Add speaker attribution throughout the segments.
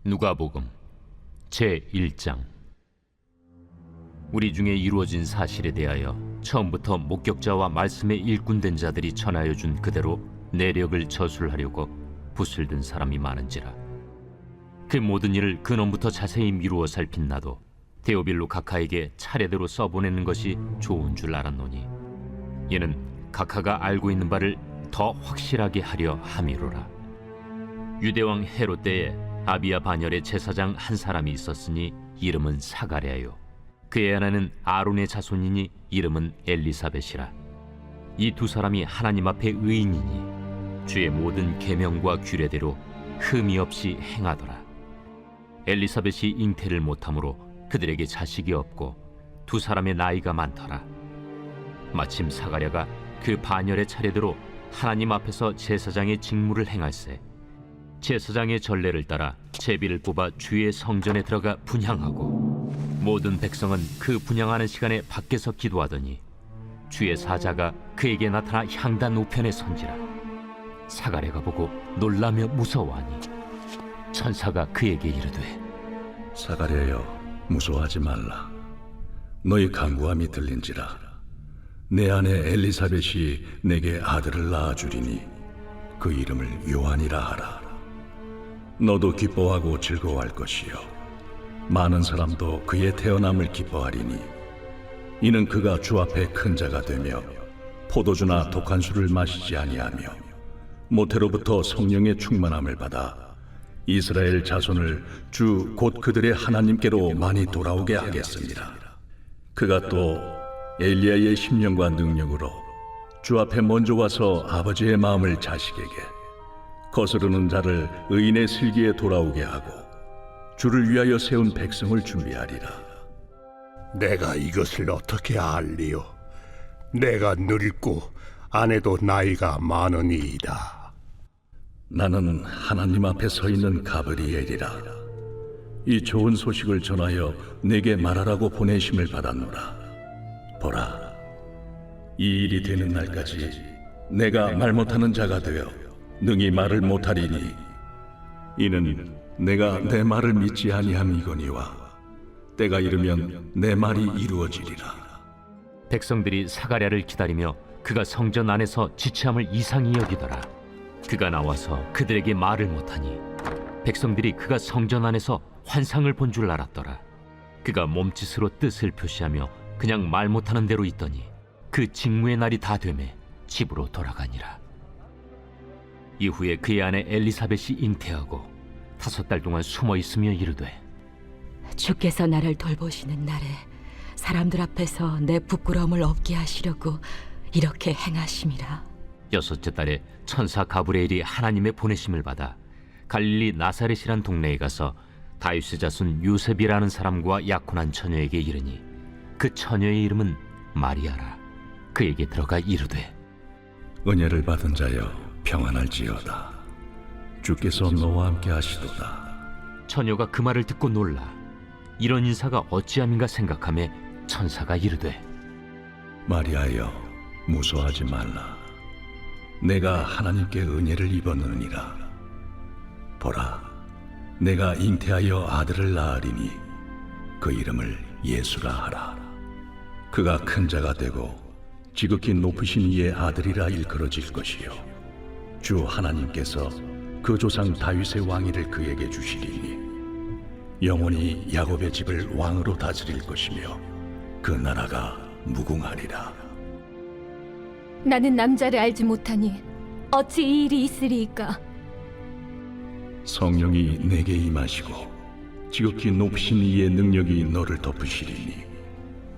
Speaker 1: 누가복음 제1장. 우리 중에 이루어진 사실에 대하여 처음부터 목격자와 말씀에 일꾼된 자들이 전하여 준 그대로 내력을 저술하려고 붓을 든 사람이 많은지라. 그 모든 일을 근원부터 자세히 미루어 살핀 나도 데오빌로 각하에게 차례대로 써보내는 것이 좋은 줄 알았노니, 이는 각하가 알고 있는 바를 더 확실하게 하려 함이로라. 유대왕 헤롯 때에 아비야 반열의 제사장 한 사람이 있었으니 이름은 사가랴요. 그의 아내는 아론의 자손이니 이름은 엘리사벳이라. 이 두 사람이 하나님 앞에 의인이니 주의 모든 계명과 규례대로 흠이 없이 행하더라. 엘리사벳이 잉태를 못하므로 그들에게 자식이 없고 두 사람의 나이가 많더라. 마침 사가랴가 그 반열의 차례대로 하나님 앞에서 제사장의 직무를 행할세 제사장의 전례를 따라 제비를 뽑아 주의 성전에 들어가 분향하고, 모든 백성은 그 분향하는 시간에 밖에서 기도하더니 주의 사자가 그에게 나타나 향단 우편에 선지라. 사가랴가 보고 놀라며 무서워하니 천사가 그에게 이르되,
Speaker 2: 사가랴여, 무서워하지 말라. 너희 간구함이 들린지라. 내 아내 엘리사벳이 내게 아들을 낳아주리니 그 이름을 요한이라 하라. 너도 기뻐하고 즐거워할 것이요, 많은 사람도 그의 태어남을 기뻐하리니, 이는 그가 주 앞에 큰 자가 되며 포도주나 독한 술을 마시지 아니하며 모태로부터 성령의 충만함을 받아 이스라엘 자손을 주 곧 그들의 하나님께로 많이 돌아오게 하겠습니다. 그가 또 엘리야의 심령과 능력으로 주 앞에 먼저 와서 아버지의 마음을 자식에게, 거스르는 자를 의인의 슬기에 돌아오게 하고 주를 위하여 세운 백성을 준비하리라.
Speaker 3: 내가 이것을 어떻게 알리요? 내가 늙고 아내도 나이가 많으니이다.
Speaker 2: 나는 하나님 앞에 서 있는 가브리엘이라. 이 좋은 소식을 전하여 내게 말하라고 보내심을 받았노라. 보라, 이 일이 되는 날까지 내가 말 못하는 자가 되어 능히 말을 못하리니, 이는 내가 내 말을 믿지 아니함이거니와 때가 이르면 내 말이 이루어지리라.
Speaker 1: 백성들이 사가랴를 기다리며 그가 성전 안에서 지체함을 이상히 여기더라. 그가 나와서 그들에게 말을 못하니 백성들이 그가 성전 안에서 환상을 본 줄 알았더라. 그가 몸짓으로 뜻을 표시하며 그냥 말 못하는 대로 있더니 그 직무의 날이 다 되매 집으로 돌아가니라. 이후에 그의 아내 엘리사벳이 잉태하고 5달 동안 숨어 있으며 이르되,
Speaker 4: 주께서 나를 돌보시는 날에 사람들 앞에서 내 부끄러움을 없게 하시려고 이렇게 행하심이라.
Speaker 1: 6째 달에 천사 가브리엘이 하나님의 보내심을 받아 갈릴리 나사렛이란 동네에 가서 다윗의 자손 요셉이라는 사람과 약혼한 처녀에게 이르니, 그 처녀의 이름은 마리아라. 그에게 들어가 이르되,
Speaker 2: 은혜를 받은 자여, 평안할지어다. 주께서 너와 함께 하시도다.
Speaker 1: 처녀가 그 말을 듣고 놀라 이런 인사가 어찌함인가 생각하며 천사가 이르되,
Speaker 2: 마리아여, 무서워하지 말라. 내가 하나님께 은혜를 입었느니라. 보라, 내가 잉태하여 아들을 낳으리니 그 이름을 예수라 하라. 그가 큰 자가 되고 지극히 높으신 이의 아들이라 일컬어질 것이요, 주 하나님께서 그 조상 다윗의 왕위를 그에게 주시리니 영원히 야곱의 집을 왕으로 다스릴 것이며 그 나라가 무궁하리라.
Speaker 5: 나는 남자를 알지 못하니 어찌 이 일이 있으리이까?
Speaker 2: 성령이 내게 임하시고 지극히 높으신 이의 능력이 너를 덮으시리니,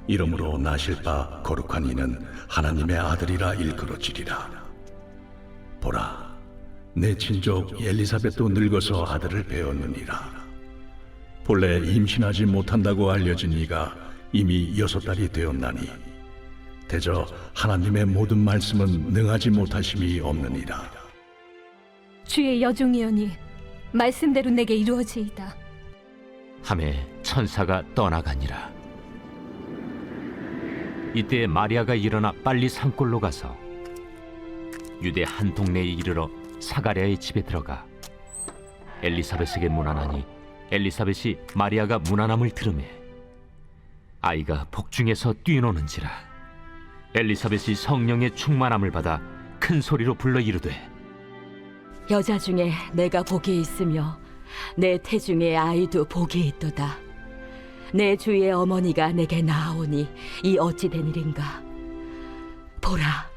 Speaker 2: 이러므로 나실 바 거룩한 이는 하나님의 아들이라 일컬어지리라. 보라, 내 친족 엘리사벳도 늙어서 아들을 배었느니라. 본래 임신하지 못한다고 알려진 이가 이미 6달이 되었나니 대저 하나님의 모든 말씀은 능하지 못하심이 없느니라.
Speaker 5: 주의 여종이오니 말씀대로 내게 이루어지이다.
Speaker 1: 하매 천사가 떠나가니라. 이때 마리아가 일어나 빨리 산골로 가서 유대 한 동네에 이르러 사가랴의 집에 들어가 엘리사벳에게 문안하니 엘리사벳이 마리아가 무난함을 들으매 아이가 복중에서 뛰노는지라. 엘리사벳이 성령의 충만함을 받아 큰 소리로 불러 이르되
Speaker 4: 여자 중에 내가 복이 있으며 내 태중에 아이도 복이 있도다. 내 주의 어머니가 내게 나아오니 이 어찌 된 일인가. 보라,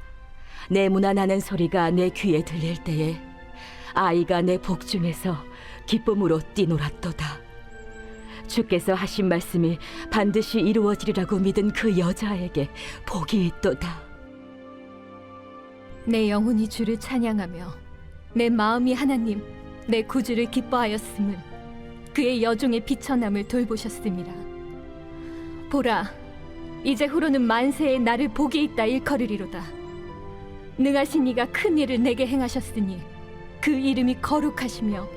Speaker 4: 내 무난하는 소리가 내 귀에 들릴 때에 아이가 내 복중에서 기쁨으로 뛰놀았도다. 주께서 하신 말씀이 반드시 이루어지리라고 믿은 그 여자에게 복이 있도다.
Speaker 5: 내 영혼이 주를 찬양하며 내 마음이 하나님 내 구주를 기뻐하였음을 그의 여종의 비천함을 돌보셨음이라. 보라, 이제 후로는 만세에 나를 복이 있다 일컬으리로다. 능하신 이가 큰 일을 내게 행하셨으니 그 이름이 거룩하시며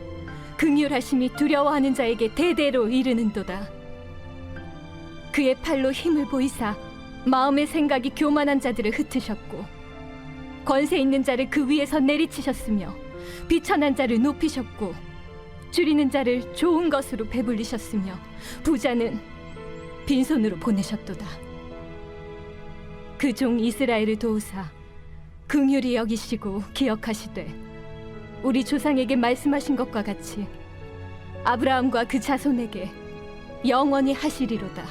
Speaker 5: 긍휼하심이 두려워하는 자에게 대대로 이르는도다. 그의 팔로 힘을 보이사 마음의 생각이 교만한 자들을 흩으셨고 권세 있는 자를 그 위에서 내리치셨으며 비천한 자를 높이셨고 줄이는 자를 좋은 것으로 배불리셨으며 부자는 빈손으로 보내셨도다. 그 종 이스라엘을 도우사 긍휼히 여기시고 기억하시되 우리 조상에게 말씀하신 것과 같이 아브라함과 그 자손에게 영원히 하시리로다.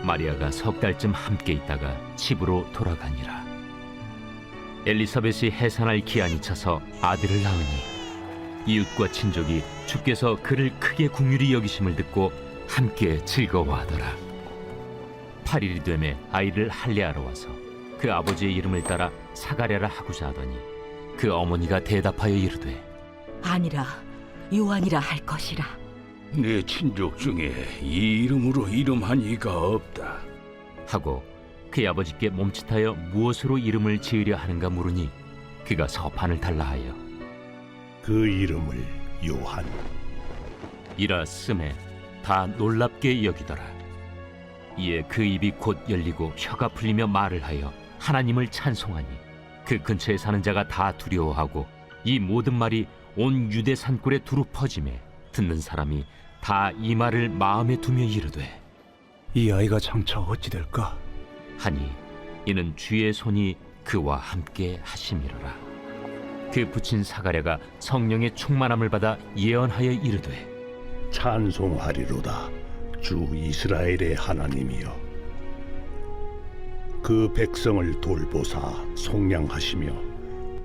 Speaker 1: 마리아가 석 달쯤 함께 있다가 집으로 돌아가니라. 엘리사벳이 해산할 기한이 차서 아들을 낳으니 이웃과 친족이 주께서 그를 크게 긍휼히 여기심을 듣고 함께 즐거워하더라. 8일이 되매 아이를 할례하러 와서 그 아버지의 이름을 따라 사가랴라 하고자 하더니 그 어머니가 대답하여 이르되
Speaker 4: 아니라 요한이라 할 것이라.
Speaker 2: 내 친족 중에 이 이름으로 이름한 이가 없다.
Speaker 1: 하고 그의 아버지께 몸짓하여 무엇으로 이름을 지으려 하는가 물으니 그가 서판을 달라 하여
Speaker 3: 그 이름을 요한.
Speaker 1: 이라 쓰매 다 놀랍게 여기더라. 이에 그 입이 곧 열리고 혀가 풀리며 말을 하여 하나님을 찬송하니 그 근처에 사는 자가 다 두려워하고 이 모든 말이 온 유대 산골에 두루 퍼지매 듣는 사람이 다 이 말을 마음에 두며 이르되
Speaker 6: 이 아이가 장차 어찌 될까?
Speaker 1: 하니 이는 주의 손이 그와 함께 하심이로라. 그 부친 사가랴가 성령의 충만함을 받아 예언하여 이르되
Speaker 3: 찬송하리로다. 주 이스라엘의 하나님이여, 그 백성을 돌보사 속량하시며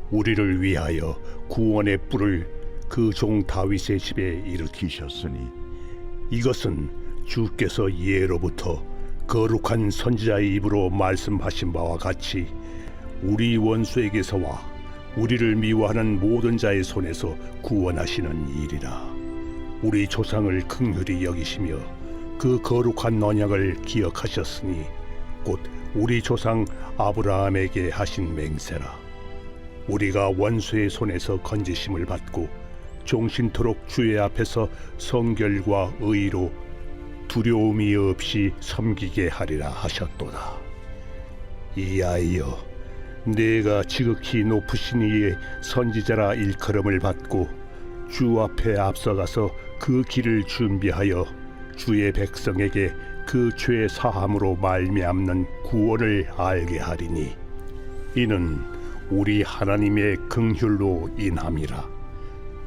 Speaker 3: 우리를 위하여 구원의 뿔을 그 종 다윗의 집에 일으키셨으니 이것은 주께서 예로부터 거룩한 선지자의 입으로 말씀하신 바와 같이 우리 원수에게서와 우리를 미워하는 모든 자의 손에서 구원하시는 일이라. 우리 조상을 긍휼히 여기시며 그 거룩한 언약을 기억하셨으니 곧 우리 조상 아브라함에게 하신 맹세라. 우리가 원수의 손에서 건지심을 받고 종신토록 주의 앞에서 성결과 의로 두려움이 없이 섬기게 하리라 하셨도다. 이아이여, 내가 지극히 높으신 이의 선지자라 일컬음을 받고 주 앞에 앞서가서 그 길을 준비하여 주의 백성에게 그 죄 사함으로 말미암는 구원을 알게 하리니 이는 우리 하나님의 긍휼로 인함이라.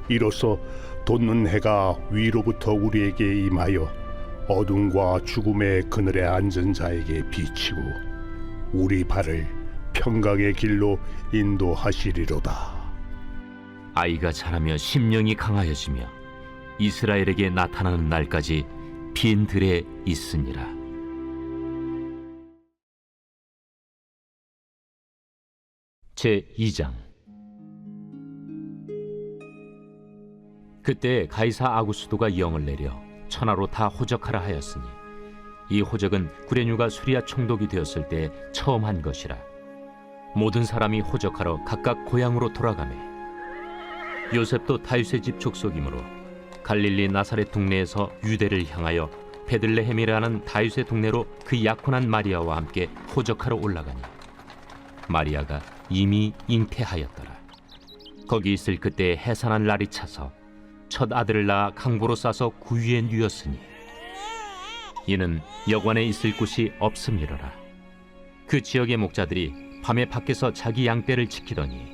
Speaker 3: 이로써 돋는 해가 위로부터 우리에게 임하여 어둠과 죽음의 그늘에 앉은 자에게 비치고 우리 발을 평강의 길로 인도하시리로다.
Speaker 1: 아이가 자라며 심령이 강하여지며 이스라엘에게 나타나는 날까지 빈 들에 있으니라. 제2장. 그때 가이사 아구스도가 영을 내려 천하로 다 호적하라 하였으니 이 호적은 구레뉴가 수리아 총독이 되었을 때 처음 한 것이라. 모든 사람이 호적하러 각각 고향으로 돌아가매 요셉도 다윗의 집 족속이므로 갈릴리 나사렛 동네에서 유대를 향하여 베들레헴이라는 다윗의 동네로 그 약혼한 마리아와 함께 호적하러 올라가니 마리아가 이미 잉태하였더라. 거기 있을 그때 해산한 날이 차서 첫 아들을 낳아 강보로 싸서 구유에 누였으니 이는 여관에 있을 곳이 없음이로라. 그 지역의 목자들이 밤에 밖에서 자기 양떼를 지키더니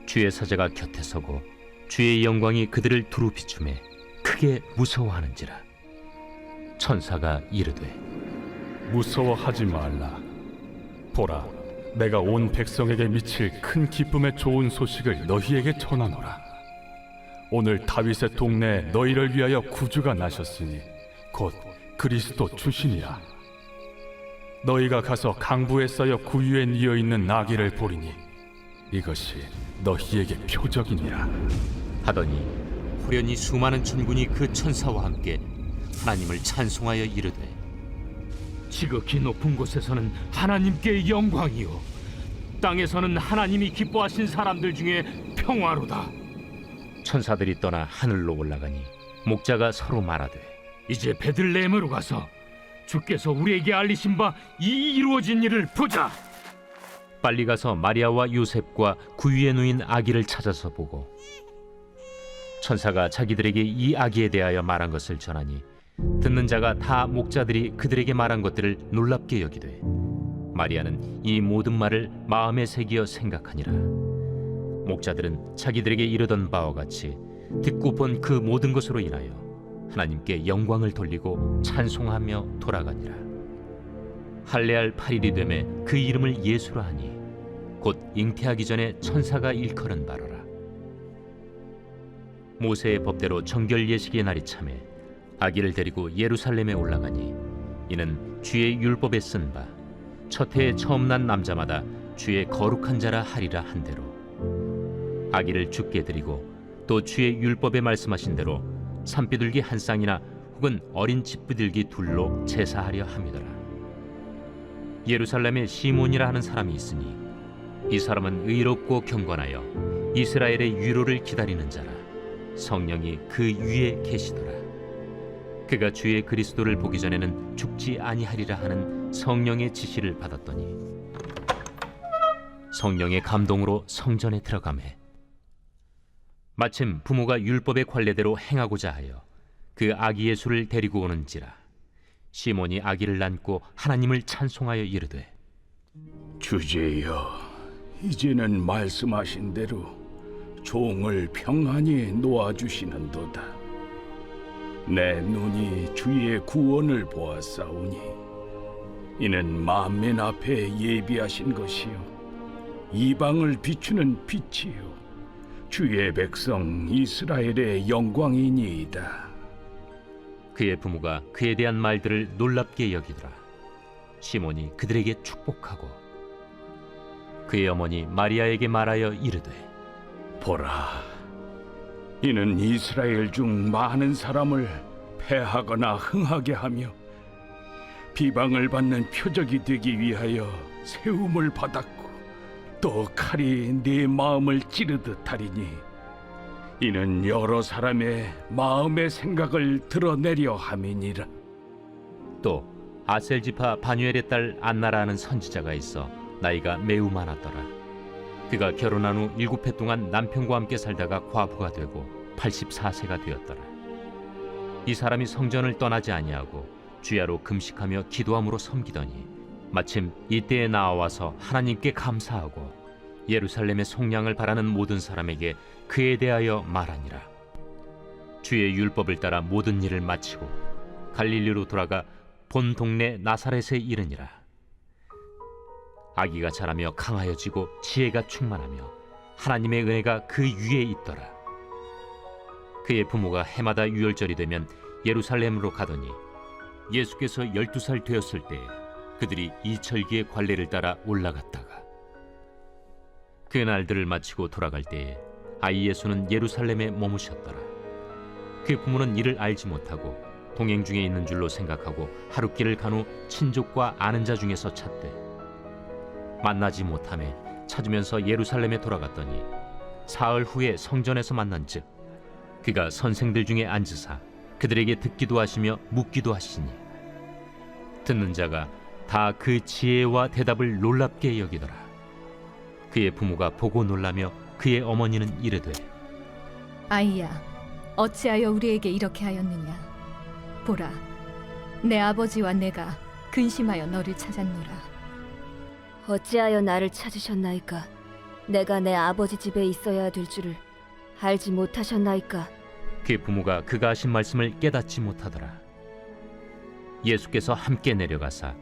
Speaker 1: 주의 사자가 곁에 서고 주의 영광이 그들을 두루 비추매 크게 무서워하는지라. 천사가 이르되
Speaker 7: 무서워하지 말라. 보라, 내가 온 백성에게 미칠 큰 기쁨의 좋은 소식을 너희에게 전하노라. 오늘 다윗의 동네에 너희를 위하여 구주가 나셨으니 곧 그리스도 주시니라. 너희가 가서 강부에 쌓여 구유에 뉘어 있는 나귀를 보리니 이것이 너희에게 표적이니라.
Speaker 1: 하더니 호련히 수많은 천군이 그 천사와 함께 하나님을 찬송하여 이르되 지극히 높은 곳에서는 하나님께 영광이요 땅에서는 하나님이 기뻐하신 사람들 중에 평화로다. 천사들이 떠나 하늘로 올라가니 목자가 서로 말하되 이제 베들레헴으로 가서 주께서 우리에게 알리신 바 이 이루어진 일을 보자. 빨리 가서 마리아와 요셉과 구유에 누인 아기를 찾아서 보고 천사가 자기들에게 이 아기에 대하여 말한 것을 전하니 듣는 자가 다 목자들이 그들에게 말한 것들을 놀랍게 여기되 마리아는 이 모든 말을 마음에 새기어 생각하니라. 목자들은 자기들에게 이르던 바와 같이 듣고 본 그 모든 것으로 인하여 하나님께 영광을 돌리고 찬송하며 돌아가니라. 할례할 8일이 되매 그 이름을 예수라 하니 곧 잉태하기 전에 천사가 일컬은 바로라. 모세의 법대로 정결 예식의 날이 차매 아기를 데리고 예루살렘에 올라가니 이는 주의 율법에 쓴 바 첫 해에 처음 난 남자마다 주의 거룩한 자라 하리라 한 대로 아기를 주께 드리고 또 주의 율법에 말씀하신 대로 산비둘기 한 쌍이나 혹은 어린 집비둘기 둘로 제사하려 함이더라. 예루살렘에 시몬이라 하는 사람이 있으니 이 사람은 의롭고 경건하여 이스라엘의 위로를 기다리는 자라. 성령이 그 위에 계시더라. 그가 주의 그리스도를 보기 전에는 죽지 아니하리라 하는 성령의 지시를 받았더니 성령의 감동으로 성전에 들어가매 마침 부모가 율법의 관례대로 행하고자 하여 그 아기 예수를 데리고 오는지라. 시몬이 아기를 안고 하나님을 찬송하여 이르되
Speaker 8: 주제여, 이제는 말씀하신 대로 종을 평안히 놓아주시는도다. 내 눈이 주의 구원을 보았사오니 이는 만민 앞에 예비하신 것이요 이방을 비추는 빛이요 주의 백성 이스라엘의 영광이니이다.
Speaker 1: 그의 부모가 그에 대한 말들을 놀랍게 여기더라. 시몬이 그들에게 축복하고 그의 어머니 마리아에게 말하여 이르되
Speaker 8: 보라, 이는 이스라엘 중 많은 사람을 패하거나 흥하게 하며 비방을 받는 표적이 되기 위하여 세움을 받았고 또 칼이 네 마음을 찌르듯 하리니 이는 여러 사람의 마음의 생각을 드러내려 함이니라.
Speaker 1: 또 아셀지파 바뉴엘의 딸 안나라는 선지자가 있어 나이가 매우 많았더라. 그가 결혼한 후 7해 동안 남편과 함께 살다가 과부가 되고 84세가 되었더라. 이 사람이 성전을 떠나지 아니하고 주야로 금식하며 기도함으로 섬기더니 마침 이때에 나와서 하나님께 감사하고 예루살렘의 속량을 바라는 모든 사람에게 그에 대하여 말하니라. 주의 율법을 따라 모든 일을 마치고 갈릴리로 돌아가 본 동네 나사렛에 이르니라. 아기가 자라며 강하여지고 지혜가 충만하며 하나님의 은혜가 그 위에 있더라. 그의 부모가 해마다 유월절이 되면 예루살렘으로 가더니 예수께서 12살 되었을 때에 그들이 이철기의 관례를 따라 올라갔다가 그 날들을 마치고 돌아갈 때에 아이 예수는 예루살렘에 머무셨더라. 그 부모는 이를 알지 못하고 동행 중에 있는 줄로 생각하고 하룻길을 간 후 친족과 아는 자 중에서 찾되 만나지 못하매 찾으면서 예루살렘에 돌아갔더니 사흘 후에 성전에서 만난즉 그가 선생들 중에 앉으사 그들에게 듣기도 하시며 묻기도 하시니 듣는 자가 다 그 지혜와 대답을 놀랍게 여기더라. 그의 부모가 보고 놀라며 그의 어머니는 이르되
Speaker 5: 아이야, 어찌하여 우리에게 이렇게 하였느냐? 보라, 내 아버지와 내가 근심하여 너를 찾았노라.
Speaker 9: 어찌하여 나를 찾으셨나이까? 내가 내 아버지 집에 있어야 될 줄을 알지 못하셨나이까?
Speaker 1: 그 부모가 그가 하신 말씀을 깨닫지 못하더라. 예수께서 함께 내려가사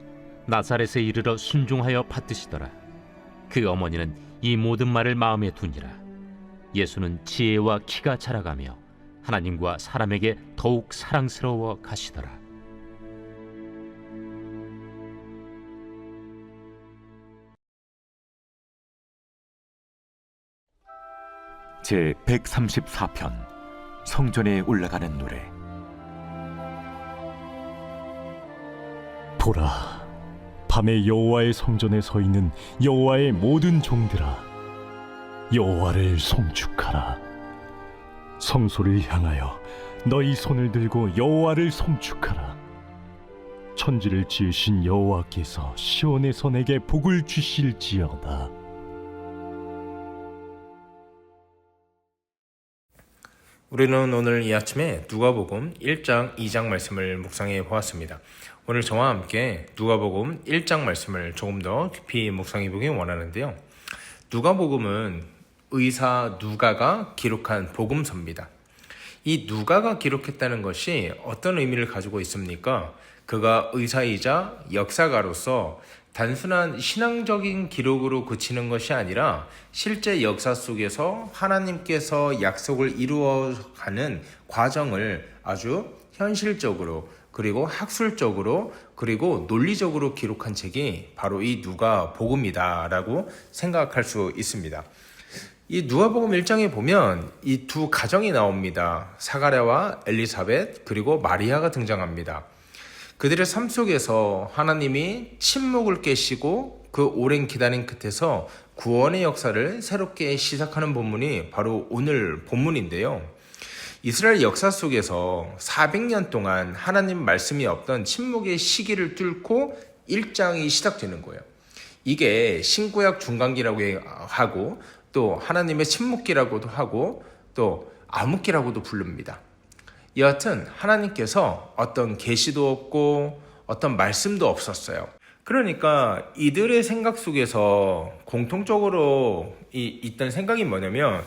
Speaker 1: 나사렛에 이르러 순종하여 받드시더라. 그 어머니는 이 모든 말을 마음에 두니라. 예수는 지혜와 키가 자라가며 하나님과 사람에게 더욱 사랑스러워 가시더라.
Speaker 10: 제 134편 성전에 올라가는 노래.
Speaker 11: 보라, 밤에 여호와의 성전에 서 있는 여호와의 모든 종들아, 여호와를 송축하라. 성소를 향하여 너희 손을 들고 여호와를 송축하라. 천지를 지으신 여호와께서 시온에서 내게 복을 주실지어다.
Speaker 12: 우리는 오늘 이 아침에 누가복음 1장 2장 말씀을 묵상해 보았습니다. 오늘 저와 함께 누가복음 1장 말씀을 조금 더 깊이 묵상해 보기 원하는데요. 누가복음은 의사 누가가 기록한 복음서입니다. 이 누가가 기록했다는 것이 어떤 의미를 가지고 있습니까? 그가 의사이자 역사가로서 단순한 신앙적인 기록으로 그치는 것이 아니라 실제 역사 속에서 하나님께서 약속을 이루어가는 과정을 아주 현실적으로 그리고 학술적으로 그리고 논리적으로 기록한 책이 바로 이 누가복음이다라고 생각할 수 있습니다. 이 누가복음 1장에 보면 이 두 가정이 나옵니다. 사가랴와 엘리사벳 그리고 마리아가 등장합니다. 그들의 삶 속에서 하나님이 침묵을 깨시고 그 오랜 기다림 끝에서 구원의 역사를 새롭게 시작하는 본문이 바로 오늘 본문인데요. 이스라엘 역사 속에서 400년 동안 하나님 말씀이 없던 침묵의 시기를 뚫고 1장이 시작되는 거예요. 이게 신구약 중간기라고 하고 또 하나님의 침묵기라고도 하고 또 암흑기라고도 부릅니다. 여하튼 하나님께서 어떤 계시도 없고 어떤 말씀도 없었어요. 그러니까 이들의 생각 속에서 공통적으로 있던 생각이 뭐냐면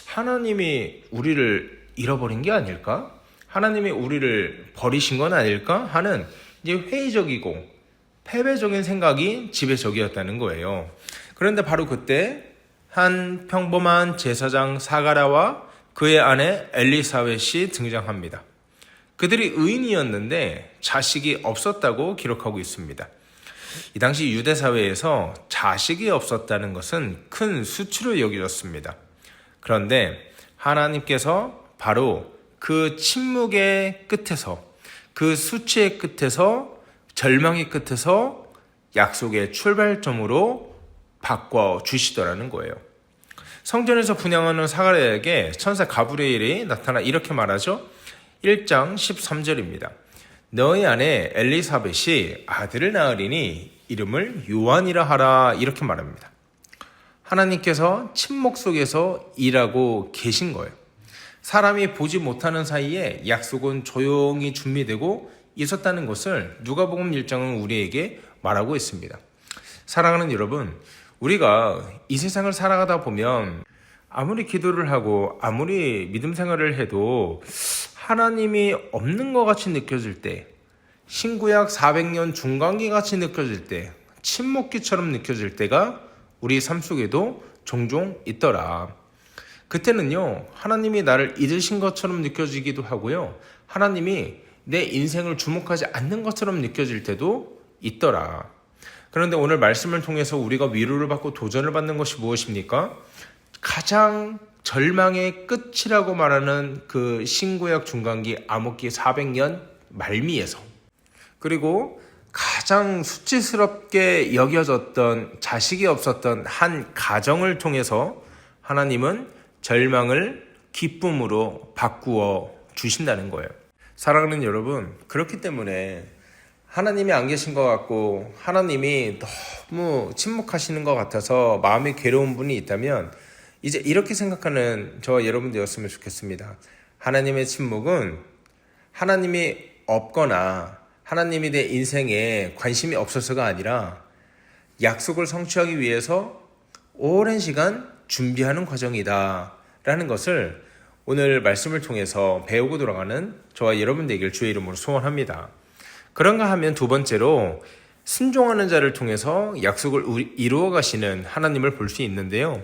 Speaker 12: 하나님이 우리를 잃어버린 게 아닐까? 하나님이 우리를 버리신 건 아닐까? 하는 이제 회의적이고 패배적인 생각이 지배적이었다는 거예요. 그런데 바로 그때 한 평범한 제사장 사가랴와 그의 아내 엘리사벳이 등장합니다. 그들이 의인이었는데 자식이 없었다고 기록하고 있습니다. 이 당시 유대 사회에서 자식이 없었다는 것은 큰 수치로 여겨졌습니다. 그런데 하나님께서 바로 그 침묵의 끝에서 그 수치의 끝에서 절망의 끝에서 약속의 출발점으로 바꿔주시더라는 거예요. 성전에서 분향하는 사가랴에게 천사 가브리엘이 나타나 이렇게 말하죠. 1장 13절입니다. 너희 아내 엘리사벳이 아들을 낳으리니 이름을 요한이라 하라 이렇게 말합니다. 하나님께서 침묵 속에서 일하고 계신 거예요. 사람이 보지 못하는 사이에 약속은 조용히 준비되고 있었다는 것을 누가복음 1장은 우리에게 말하고 있습니다. 사랑하는 여러분, 우리가 이 세상을 살아가다 보면 아무리 기도를 하고 아무리 믿음 생활을 해도 하나님이 없는 것 같이 느껴질 때, 신구약 400년 중간기 같이 느껴질 때, 침묵기처럼 느껴질 때가 우리 삶 속에도 종종 있더라. 그때는요, 하나님이 나를 잊으신 것처럼 느껴지기도 하고요, 하나님이 내 인생을 주목하지 않는 것처럼 느껴질 때도 있더라. 그런데 오늘 말씀을 통해서 우리가 위로를 받고 도전을 받는 것이 무엇입니까? 가장 절망의 끝이라고 말하는 그 신구약 중간기 암흑기 400년 말미에서, 그리고 가장 수치스럽게 여겨졌던 자식이 없었던 한 가정을 통해서 하나님은 절망을 기쁨으로 바꾸어 주신다는 거예요. 사랑하는 여러분, 그렇기 때문에 하나님이 안 계신 것 같고 하나님이 너무 침묵하시는 것 같아서 마음이 괴로운 분이 있다면 이제 이렇게 생각하는 저와 여러분 되었으면 좋겠습니다. 하나님의 침묵은 하나님이 없거나 하나님이 내 인생에 관심이 없어서가 아니라 약속을 성취하기 위해서 오랜 시간 준비하는 과정이다 라는 것을 오늘 말씀을 통해서 배우고 돌아가는 저와 여러분 되길 주의 이름으로 소원합니다. 그런가 하면 두 번째로 순종하는 자를 통해서 약속을 이루어 가시는 하나님을 볼 수 있는데요.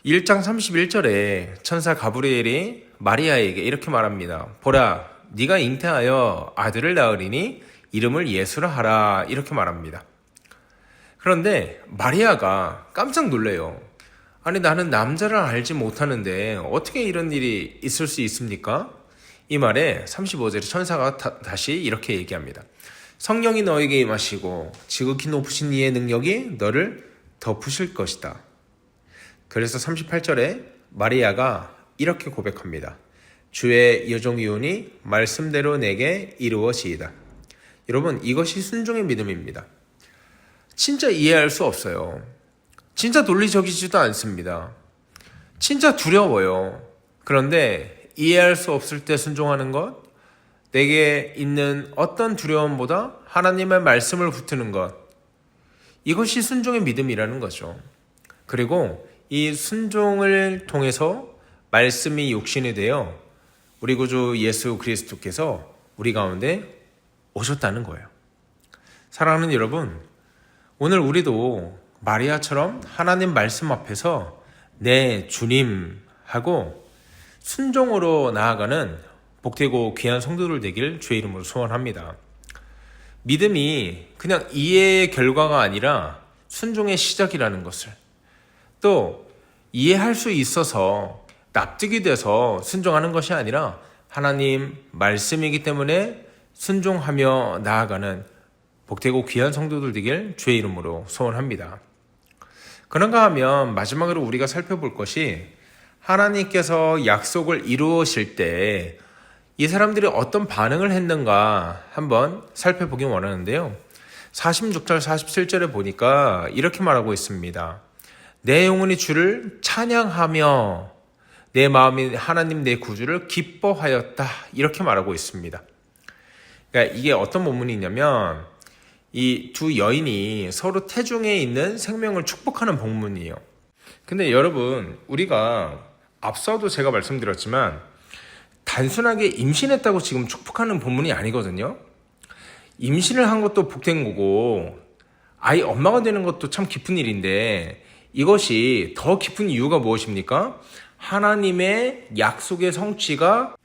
Speaker 12: 1장 31절에 천사 가브리엘이 마리아에게 이렇게 말합니다. 보라, 네가 잉태하여 아들을 낳으리니 이름을 예수라 하라, 이렇게 말합니다. 그런데 마리아가 깜짝 놀래요. 아니, 나는 남자를 알지 못하는데 어떻게 이런 일이 있을 수 있습니까? 이 말에 35절에 천사가 다시 이렇게 얘기합니다. 성령이 너에게 임하시고 지극히 높으신 이의 능력이 너를 덮으실 것이다. 그래서 38절에 마리아가 이렇게 고백합니다. 주의 여종이오니 말씀대로 내게 이루어지이다. 여러분, 이것이 순종의 믿음입니다. 진짜 이해할 수 없어요. 진짜 논리적이지도 않습니다. 진짜 두려워요. 그런데 이해할 수 없을 때 순종하는 것, 내게 있는 어떤 두려움보다 하나님의 말씀을 붙드는 것, 이것이 순종의 믿음이라는 거죠. 그리고 이 순종을 통해서 말씀이 육신이 되어 우리 구주 예수 그리스도께서 우리 가운데 오셨다는 거예요. 사랑하는 여러분, 오늘 우리도 마리아처럼 하나님 말씀 앞에서 내 주님 하고 순종으로 나아가는 복되고 귀한 성도들 되길 주의 이름으로 소원합니다. 믿음이 그냥 이해의 결과가 아니라 순종의 시작이라는 것을, 또 이해할 수 있어서 납득이 돼서 순종하는 것이 아니라 하나님 말씀이기 때문에 순종하며 나아가는 복되고 귀한 성도들 되길 주의 이름으로 소원합니다. 그런가 하면 마지막으로 우리가 살펴볼 것이 하나님께서 약속을 이루실 때 이 사람들이 어떤 반응을 했는가 한번 살펴보기 원하는데요. 46절 47절에 보니까 이렇게 말하고 있습니다. 내 영혼이 주를 찬양하며 내 마음이 하나님 내 구주를 기뻐하였다, 이렇게 말하고 있습니다. 그러니까 이게 어떤 본문이 있냐면 이 두 여인이 서로 태중에 있는 생명을 축복하는 본문이에요. 근데 여러분, 우리가 앞서도 제가 말씀드렸지만 단순하게 임신했다고 지금 축복하는 본문이 아니거든요. 임신을 한 것도 복된 거고 아이 엄마가 되는 것도 참 기쁜 일인데, 이것이 더 기쁜 이유가 무엇입니까? 하나님의 약속의 성취가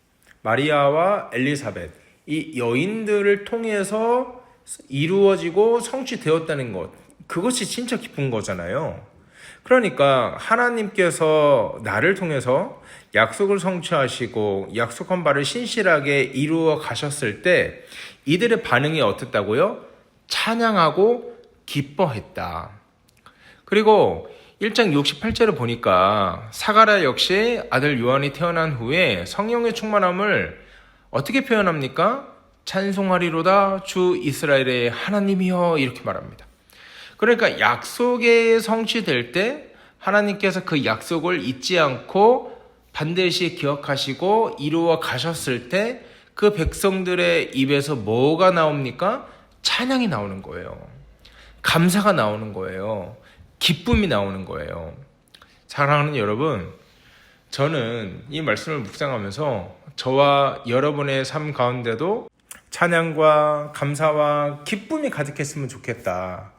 Speaker 12: 마리아와 엘리사벳, 이 여인들을 통해서 이루어지고 성취되었다는 것, 그것이 진짜 기쁜 거잖아요. 그러니까 하나님께서 나를 통해서 약속을 성취하시고 약속한 바를 신실하게 이루어 가셨을 때 이들의 반응이 어땠다고요? 찬양하고 기뻐했다. 그리고 1장 68절을 보니까 사가랴 역시 아들 요한이 태어난 후에 성령의 충만함을 어떻게 표현합니까? 찬송하리로다 주 이스라엘의 하나님이여, 이렇게 말합니다. 그러니까 약속이 성취될 때 하나님께서 그 약속을 잊지 않고 반드시 기억하시고 이루어 가셨을 때 그 백성들의 입에서 뭐가 나옵니까? 찬양이 나오는 거예요. 감사가 나오는 거예요. 기쁨이 나오는 거예요. 사랑하는 여러분, 저는 이 말씀을 묵상하면서 저와 여러분의 삶 가운데도 찬양과 감사와 기쁨이 가득했으면 좋겠다.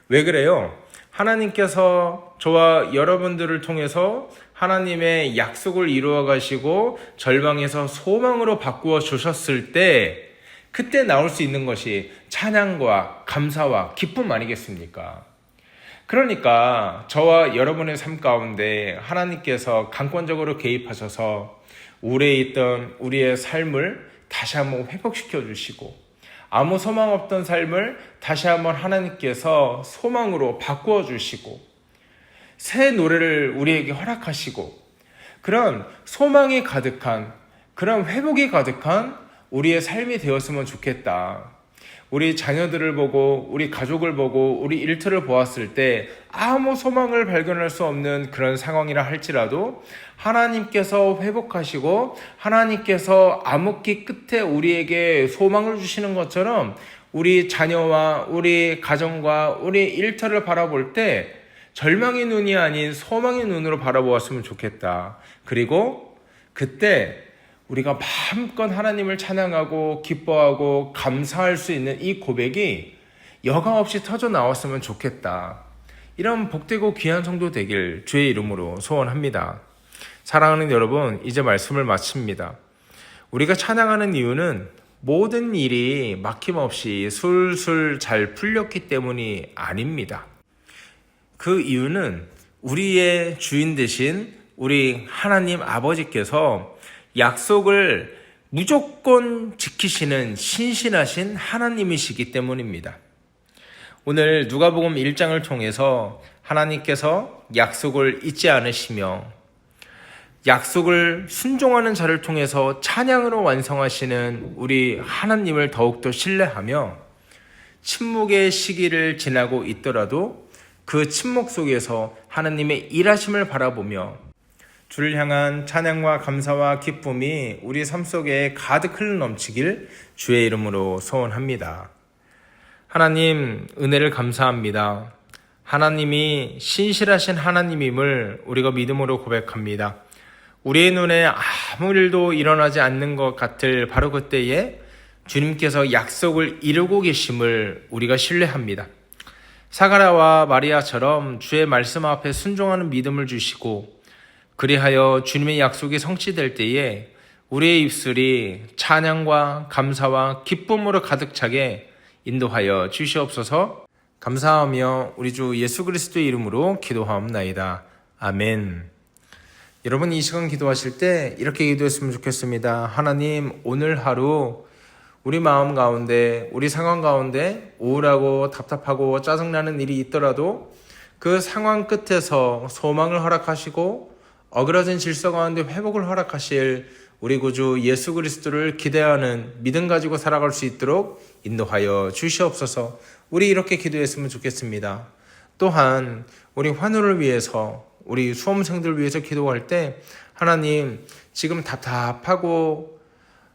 Speaker 12: 왜 그래요? 하나님께서 저와 여러분들을 통해서 하나님의 약속을 이루어 가시고 절망에서 소망으로 바꾸어 주셨을 때 그때 나올 수 있는 것이 찬양과 감사와 기쁨 아니겠습니까? 그러니까 저와 여러분의 삶 가운데 하나님께서 강권적으로 개입하셔서 우리에 있던 우리의 삶을 다시 한번 회복시켜 주시고 아무 소망 없던 삶을 다시 한번 하나님께서 소망으로 바꾸어 주시고 새 노래를 우리에게 허락하시고 그런 소망이 가득한, 그런 회복이 가득한 우리의 삶이 되었으면 좋겠다. 우리 자녀들을 보고 우리 가족을 보고 우리 일터를 보았을 때 아무 소망을 발견할 수 없는 그런 상황이라 할지라도 하나님께서 회복하시고 하나님께서 암흑기 끝에 우리에게 소망을 주시는 것처럼 우리 자녀와 우리 가정과 우리 일터를 바라볼 때 절망의 눈이 아닌 소망의 눈으로 바라보았으면 좋겠다. 그리고 그때 우리가 마음껏 하나님을 찬양하고 기뻐하고 감사할 수 있는 이 고백이 여과 없이 터져 나왔으면 좋겠다. 이런 복되고 귀한 성도 되길 주의 이름으로 소원합니다. 사랑하는 여러분, 이제 말씀을 마칩니다. 우리가 찬양하는 이유는 모든 일이 막힘없이 술술 잘 풀렸기 때문이 아닙니다. 그 이유는 우리의 주인 되신 우리 하나님 아버지께서 약속을 무조건 지키시는 신실하신 하나님이시기 때문입니다. 오늘 누가복음 1장을 통해서 하나님께서 약속을 잊지 않으시며 약속을 순종하는 자를 통해서 찬양으로 완성하시는 우리 하나님을 더욱더 신뢰하며 침묵의 시기를 지나고 있더라도 그 침묵 속에서 하나님의 일하심을 바라보며 주를 향한 찬양과 감사와 기쁨이 우리 삶 속에 가득 흘러넘치길 주의 이름으로 소원합니다. 하나님, 은혜를 감사합니다. 하나님이 신실하신 하나님임을 우리가 믿음으로 고백합니다. 우리의 눈에 아무 일도 일어나지 않는 것 같을 바로 그때에 주님께서 약속을 이루고 계심을 우리가 신뢰합니다. 사가랴와 마리아처럼 주의 말씀 앞에 순종하는 믿음을 주시고 그리하여 주님의 약속이 성취될 때에 우리의 입술이 찬양과 감사와 기쁨으로 가득 차게 인도하여 주시옵소서. 감사하며 우리 주 예수 그리스도의 이름으로 기도하옵나이다. 아멘. 여러분, 이 시간 기도하실 때 이렇게 기도했으면 좋겠습니다. 하나님, 오늘 하루 우리 마음 가운데, 우리 상황 가운데 우울하고 답답하고 짜증나는 일이 있더라도 그 상황 끝에서 소망을 허락하시고 어그러진 질서 가운데 회복을 허락하실 우리 구주 예수 그리스도를 기대하는 믿음 가지고 살아갈 수 있도록 인도하여 주시옵소서. 우리 이렇게 기도했으면 좋겠습니다. 또한 우리 환우를 위해서, 우리 수험생들을 위해서 기도할 때 하나님, 지금 답답하고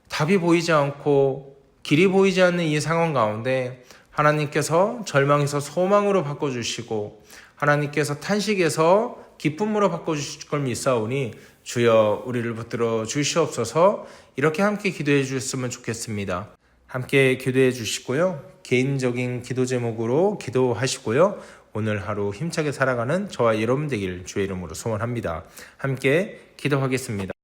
Speaker 12: 답이 보이지 않고 길이 보이지 않는 이 상황 가운데 하나님께서 절망에서 소망으로 바꿔주시고 하나님께서 탄식에서 기쁨으로 바꿔주실 걸 믿사오니 주여 우리를 붙들어 주시옵소서. 이렇게 함께 기도해 주셨으면 좋겠습니다. 함께 기도해 주시고요. 개인적인 기도 제목으로 기도하시고요. 오늘 하루 힘차게 살아가는 저와 여러분 되길 주의 이름으로 소원합니다. 함께 기도하겠습니다.